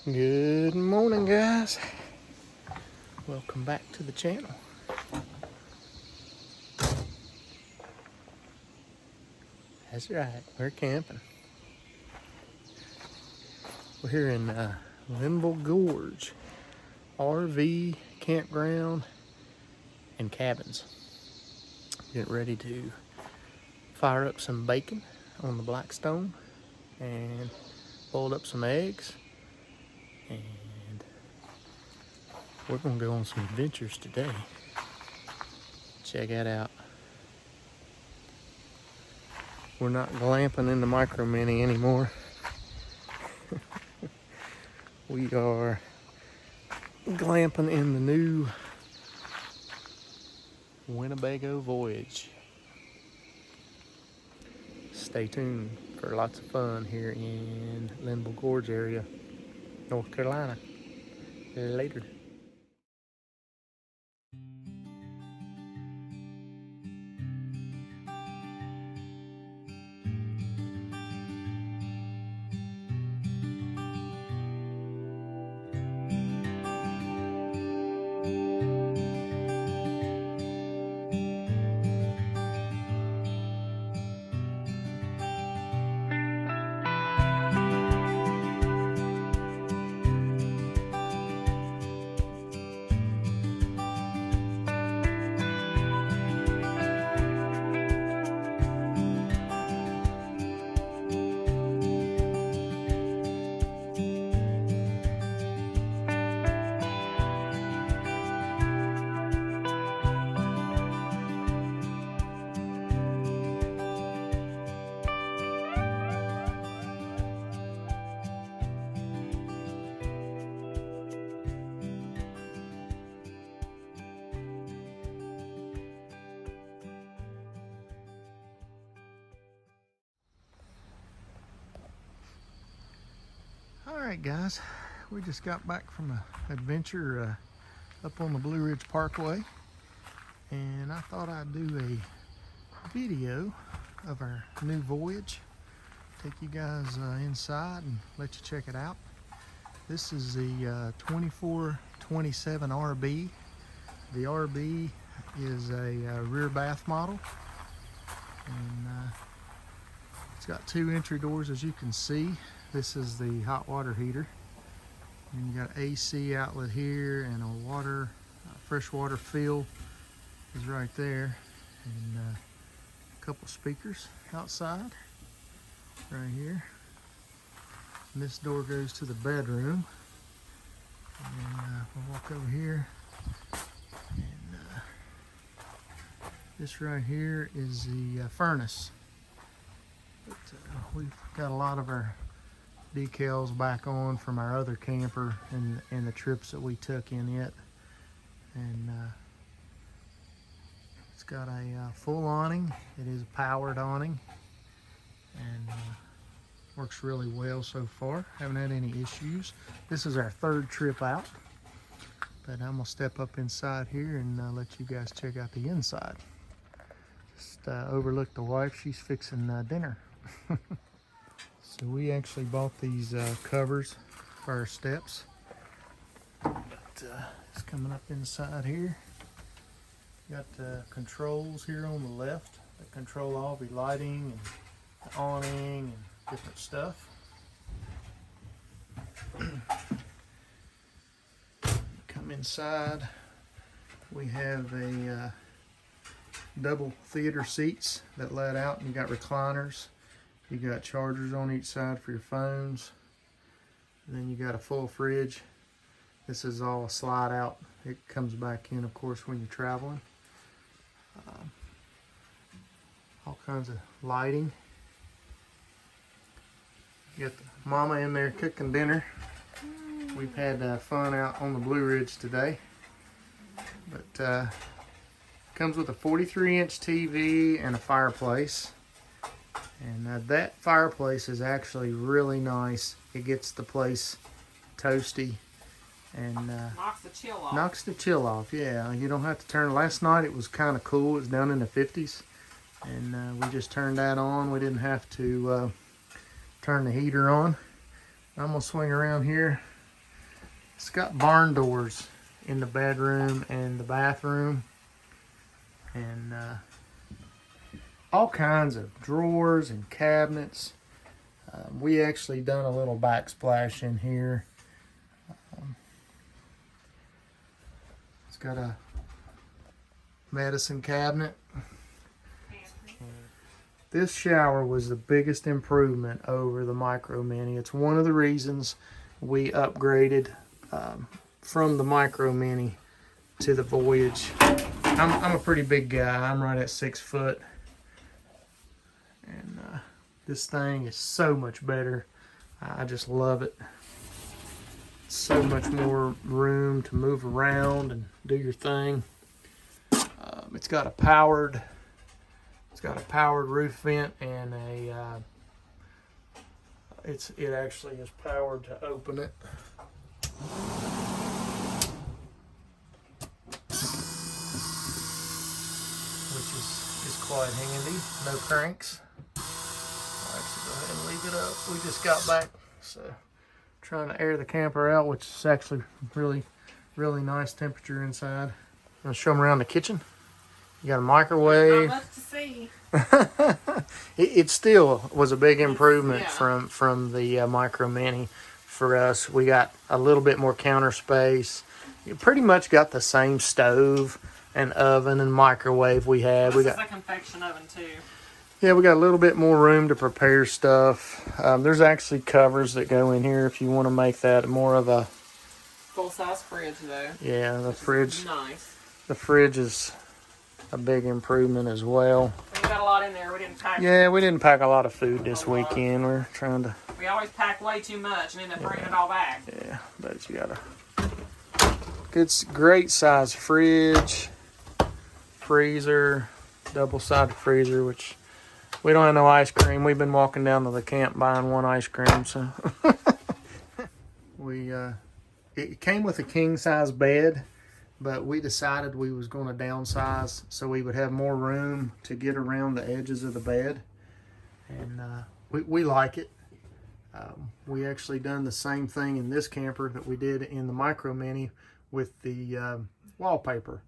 Good morning, guys. Welcome back to the channel. That's right, we're camping. We're here in Linville Gorge, RV, campground, and cabins. Get ready to fire up some bacon on the Blackstone and boiled up some eggs. And we're gonna go on some adventures today. Check that out. We're not glamping in the Micro Mini anymore. We are glamping in the new Winnebago Voyage. Stay tuned for lots of fun here in Linville Gorge area, North Carolina. Later. Alright guys, we just got back from an adventure up on the Blue Ridge Parkway, and I thought I'd do a video of our new voyage, take you guys inside and let you check it out. This is the 2427 RB. The RB is a rear bath model, and it's got two entry doors, as you can see. This is the hot water heater, and you got AC outlet here, and a water freshwater fill is right there, and a couple speakers outside right here. And this door goes to the bedroom, and we'll walk over here, and this right here is the furnace. But we've got a lot of our decals back on from our other camper and the trips that we took in it, and it's got a full awning. It is a powered awning, and works really well so far. Haven't had any issues. This is our third trip out, but I'm gonna step up inside here and let you guys check out the inside. Just overlook the wife. She's fixing dinner. So we actually bought these covers for our steps. But it's coming up inside here. Got controls here on the left that control all the lighting and the awning and different stuff. Come inside. We have a double theater seats that let out, and you got recliners. You got chargers on each side for your phones. And then you got a full fridge. This is all a slide out. It comes back in, of course, when you're traveling. All kinds of lighting. You got the mama in there cooking dinner. We've had fun out on the Blue Ridge today. But comes with a 43-inch TV and a fireplace. And that fireplace is actually really nice. It gets the place toasty and knocks the chill off. Knocks the chill off, yeah. You don't have to turn. Last night it was kind of cool. It was down in the 50s, and we just turned that on. We didn't have to turn the heater on. I'm gonna swing around here, It's got barn doors in the bedroom and the bathroom, and all kinds of drawers and cabinets. We actually done a little backsplash in here. It's got a medicine cabinet. This shower was the biggest improvement over the Micro Mini. It's one of the reasons we upgraded from the Micro Mini to the Voyage. I'm a pretty big guy. I'm right at 6 foot. And this thing is so much better. I just love it. So much more room to move around and do your thing. It's got a powered roof vent, and it actually is powered to open it. Which is quite handy. No cranks. Alright, so go ahead and leave it up. We just got back, so trying to air the camper out, which is actually really nice temperature inside. I'm gonna show them around the kitchen. You got a microwave. Not much to see. It still was a big improvement from the Micro Mini for us. We got a little bit more counter space. You pretty much got the same stove and oven and microwave we had. This is a convection oven too. Yeah, we got a little bit more room to prepare stuff. There's actually covers that go in here if you want to make that more of a full-size fridge though. Yeah, the fridge. Nice. The fridge is a big improvement as well. We got a lot in there. We didn't pack. Yeah, we didn't pack a lot of food this weekend. We're trying to. We always pack way too much and end up bringing it all back. Yeah, but you got a great size fridge, freezer, double-sided freezer, which we don't have no ice cream. We've been walking down to the camp buying one ice cream, so it came with a king-size bed. But we decided we was going to downsize so we would have more room to get around the edges of the bed. And we like it. We actually done the same thing in this camper that we did in the Micro Mini with the wallpaper.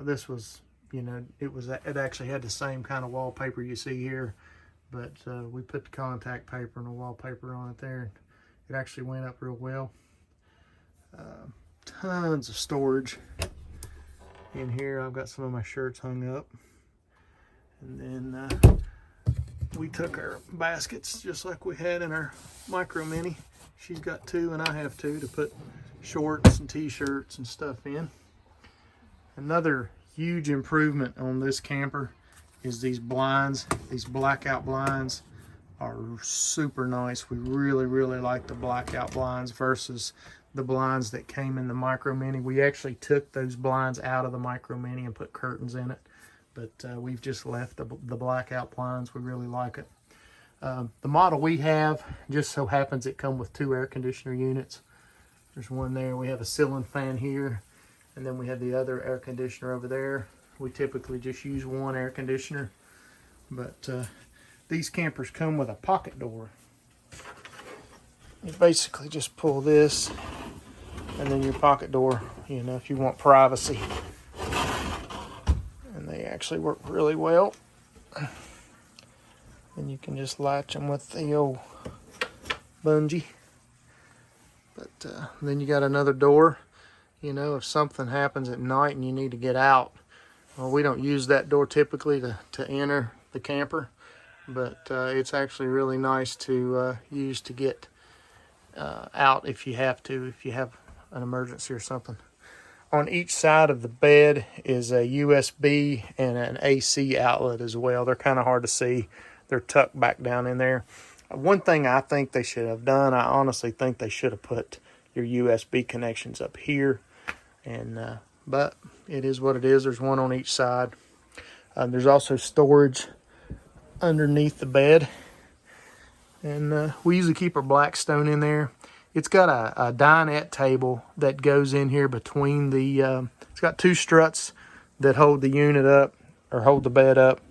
This was, it actually had the same kind of wallpaper you see here. But we put the contact paper and the wallpaper on it there. It actually went up real well. Tons of storage in here. I've got some of my shirts hung up, and then we took our baskets just like we had in our Micro Mini. She's got 2 and I have 2 to put shorts and t-shirts and stuff in. Another huge improvement on this camper is these blinds. These blackout blinds are super nice. We really like the blackout blinds versus the blinds that came in the Micro Mini. We actually took those blinds out of the Micro Mini and put curtains in it, but we've just left the blackout blinds. We really like it. The model we have just so happens it come with 2 air conditioner units. There's one there. We have a ceiling fan here, and then we have the other air conditioner over there. We typically just use 1 air conditioner, but these campers come with a pocket door. You basically just pull this, and then your pocket door, if you want privacy. And they actually work really well. And you can just latch them with the old bungee. But then you got another door. If something happens at night and you need to get out, well, we don't use that door typically to enter the camper. But it's actually really nice to use to get out if you have an emergency or something. On each side of the bed is a USB and an AC outlet as well. They're kind of hard to see. They're tucked back down in there. One thing I think they should have done, I honestly think they should have put your USB connections up here. And but it is what it is. There's one on each side. There's also storage underneath the bed. And we usually keep our Blackstone in there. It's got a dinette table that goes in here between the, it's got 2 struts that hold the unit up, or hold the bed up.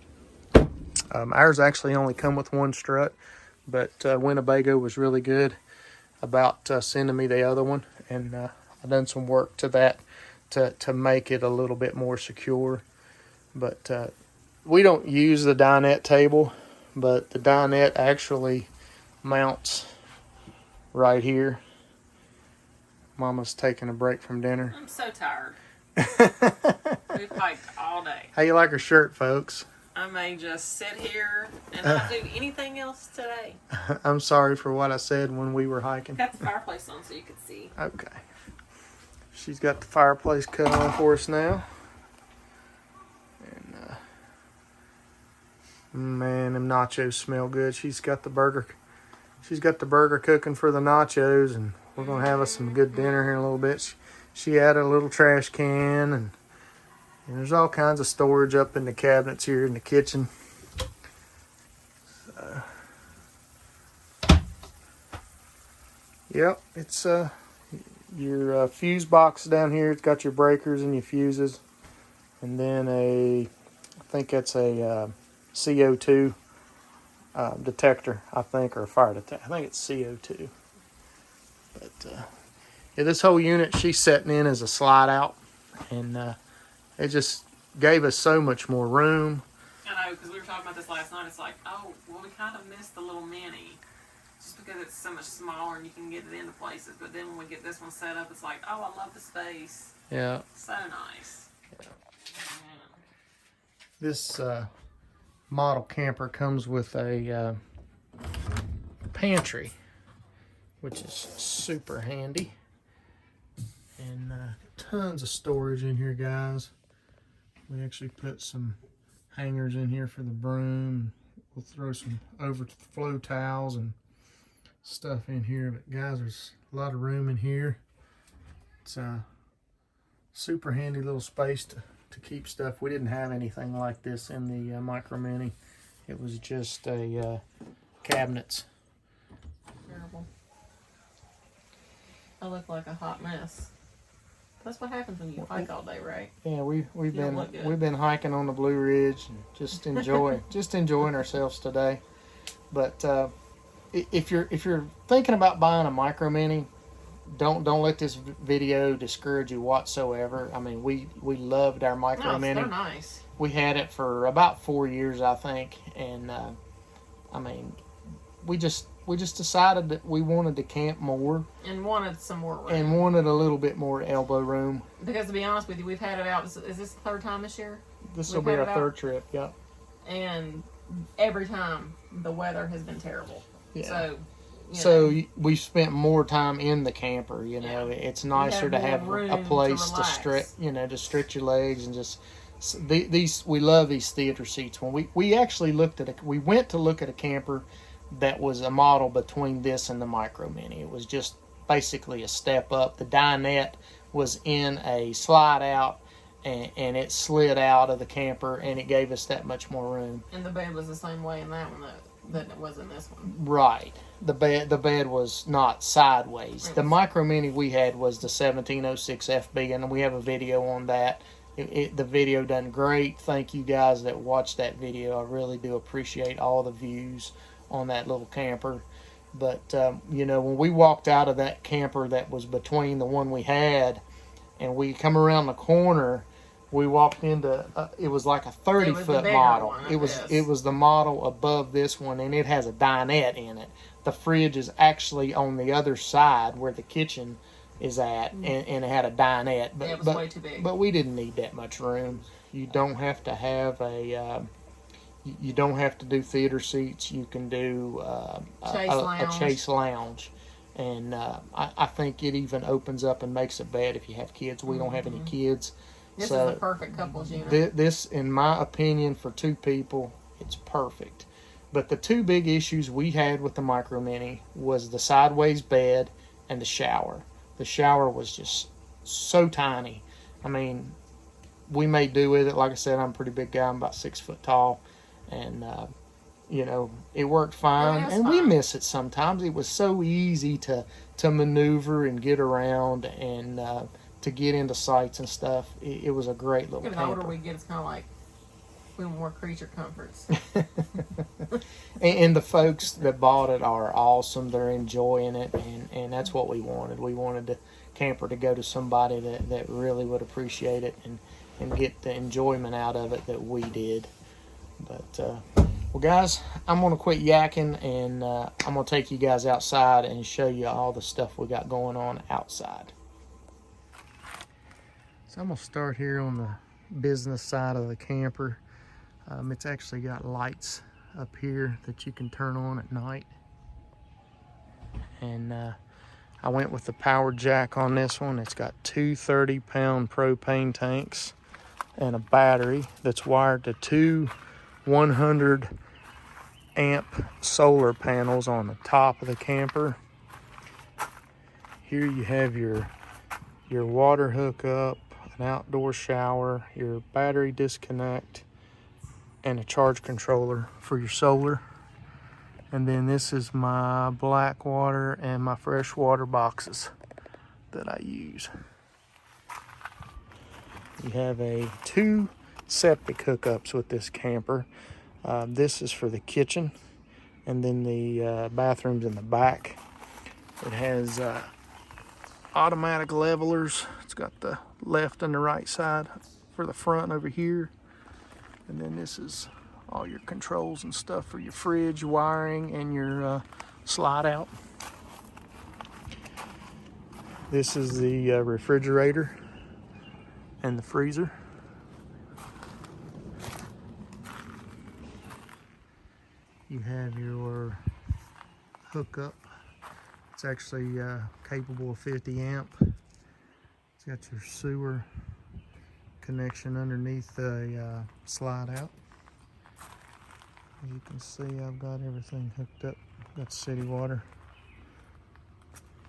Ours actually only come with 1 strut, but Winnebago was really good about sending me the other one. and I've done some work to that to make it a little bit more secure. But we don't use the dinette table, but the dinette actually mounts right here. Mama's taking a break from dinner. I'm so tired. We've hiked all day. How you like her shirt, folks? I may just sit here and not do anything else today. I'm sorry for what I said when we were hiking. Got the fireplace on so you could see. Okay. She's got the fireplace cut on for us now. And man, them nachos smell good. She's got the burger cooking for the nachos, and we're gonna have us some good dinner here in a little bit. She added a little trash can, and there's all kinds of storage up in the cabinets here in the kitchen. So, yep, it's your fuse box down here. It's got your breakers and your fuses, and then I think that's a CO2 detector, I think, or a fire detector. I think it's CO2. But yeah, this whole unit she's setting in as a slide out, and it just gave us so much more room. I know, because we were talking about this last night. It's like, oh, well, we kind of missed the little mini, just because it's so much smaller and you can get it into places. But then when we get this one set up, it's like, oh, I love the space. Yeah. So nice. Yeah. This model camper comes with a pantry, which is super handy, and tons of storage in here, guys. We actually put some hangers in here for the broom. We'll throw some overflow towels and stuff in here, but guys, there's a lot of room in here. It's a super handy little space to keep stuff. We didn't have anything like this in the Micro Mini. It was just a cabinets. Terrible. I look like a hot mess. That's what happens when you hike all day, right? Yeah, we've been hiking on the Blue Ridge and just enjoying ourselves today. But if you're thinking about buying a Micro Mini, don't let this video discourage you whatsoever. I mean, we loved our Micro Mini. They're nice. We had it for about 4 years, I think, and I mean, we just decided that we wanted to camp more and wanted some more room. And wanted a little bit more elbow room. Because to be honest with you, we've had it out. Is this the third time this year? This will be our third trip, yep. And every time the weather has been terrible. Yeah. So we spent more time in the camper. You know, it's nicer to have a place to stretch. You know, to stretch your legs and just these. We love these theater seats. When we actually we went to look at a camper that was a model between this and the Micro Mini. It was just basically a step up. The dinette was in a slide out, and it slid out of the camper, and it gave us that much more room. And the bed was the same way in that one that it was in this one. Right. The bed was not sideways. The Micro Mini we had was the 1706 FB, and we have a video on that. The video done great. Thank you guys that watched that video. I really do appreciate all the views on that little camper. But you know, when we walked out of that camper that was between the one we had, and we come around the corner, we walked into it was like a 30-foot model. It was the model above this one, and it has a dinette in it. The fridge is actually on the other side where the kitchen is at, and it had a dinette. But it was way too big. But we didn't need that much room. You don't have to have you don't have to do theater seats. You can do a chase lounge. And I think it even opens up and makes a bed if you have kids. We don't have any kids. This is the perfect couples unit. This, in my opinion, for two people, it's perfect. But the two big issues we had with the Micro Mini was the sideways bed and the shower. The shower was just so tiny. I mean, we may do with it. Like I said, I'm a pretty big guy. I'm about 6 foot tall. And, you know, it worked fine. And we miss it sometimes. It was so easy to maneuver and get around and to get into sites and stuff. It was a great little camper. The older we get, it's kind of like we want more creature comforts. And the folks that bought it are awesome. They're enjoying it, and that's what we wanted. We wanted to camper to go to somebody that really would appreciate it and get the enjoyment out of it that we did. But well guys, I'm gonna quit yakking, and I'm gonna take you guys outside and show you all the stuff we got going on outside. So I'm gonna start here on the business side of the camper. It's actually got lights up here that you can turn on at night, and I went with the power jack on this one. It's got two 30-pound propane tanks and a battery that's wired to two 100 amp solar panels on the top of the camper. Here you have your water hookup, an outdoor shower, your battery disconnect, and a charge controller for your solar. And then this is my black water and my fresh water boxes that I use. You have two septic hookups with this camper. This is for the kitchen, and then the bathrooms in the back. It has automatic levelers. It's got the left and the right side for the front over here. And then this is all your controls and stuff for your fridge, wiring, and your slide out. This is the refrigerator and the freezer. You have your hookup. It's actually capable of 50 amp. It's got your sewer connection underneath the slide out. As you can see, I've got everything hooked up. Got city water,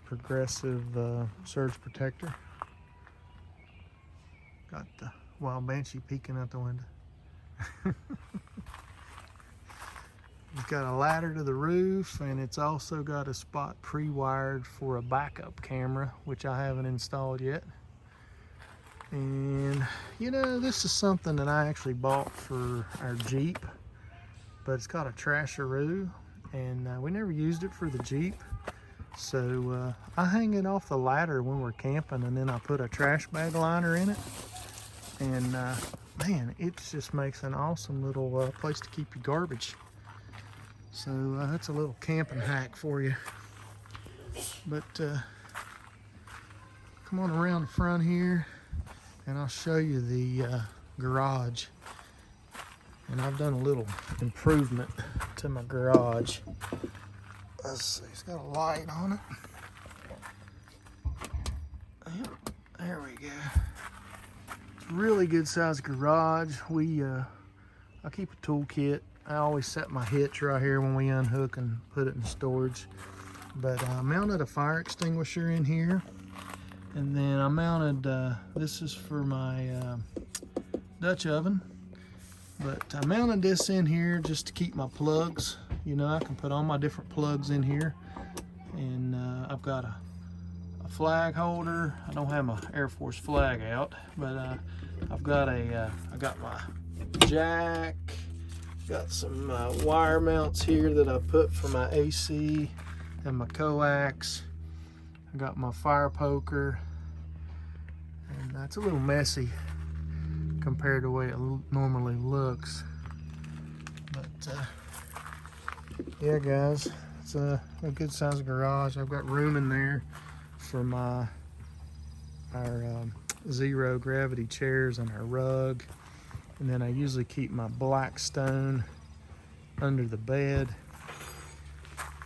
progressive surge protector. Got the wild banshee peeking out the window. It's got a ladder to the roof, and it's also got a spot pre-wired for a backup camera, which I haven't installed yet. And you know, this is something that I actually bought for our Jeep, but it's got a trasheroo, and we never used it for the Jeep. So I hang it off the ladder when we're camping, and then I put a trash bag liner in it. And man, it just makes an awesome little place to keep your garbage. So that's a little camping hack for you. But come on around the front here, and I'll show you the garage. And I've done a little improvement to my garage. Let's see, it's got a light on it. Yep, there we go. It's a really good sized garage. I keep a toolkit. I always set my hitch right here when we unhook and put it in storage. But I mounted a fire extinguisher in here. And then I mounted, this is for my Dutch oven. But I mounted this in here just to keep my plugs. You know, I can put all my different plugs in here. And I've got a flag holder. I don't have my Air Force flag out, but I got my jack. Got some wire mounts here that I put for my AC and my coax. I got my fire poker, and that's a little messy compared to the way it normally looks. But yeah guys, it's a good sized garage. I've got room in there for our zero gravity chairs and our rug. And then I usually keep my black stone under the bed.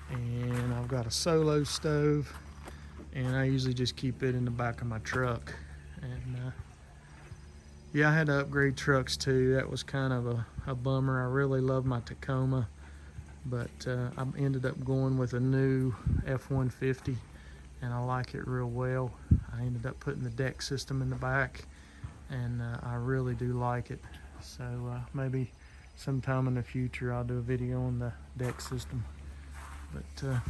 And I've got a solo stove, and I usually just keep it in the back of my truck. And yeah, I had to upgrade trucks too. That was kind of a bummer. I really love my Tacoma, but I ended up going with a new F-150, and I like it real well. I ended up putting the deck system in the back, and I really do like it. So maybe sometime in the future I'll do a video on the deck system. But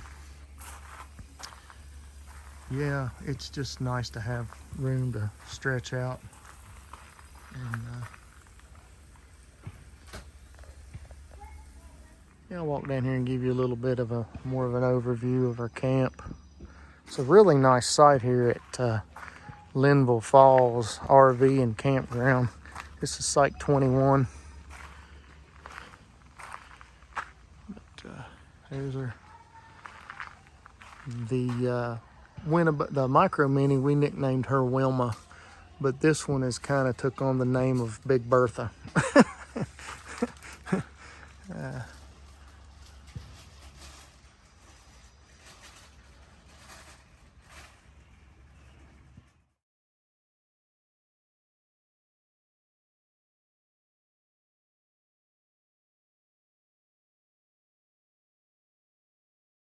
yeah, it's just nice to have room to stretch out. And yeah, I'll walk down here and give you a little bit of more of an overview of our camp. It's a really nice site here at Linville Falls RV and Campground. This is Site 21. There's our the Micro Mini. We nicknamed her Wilma, but this one has kind of took on the name of Big Bertha.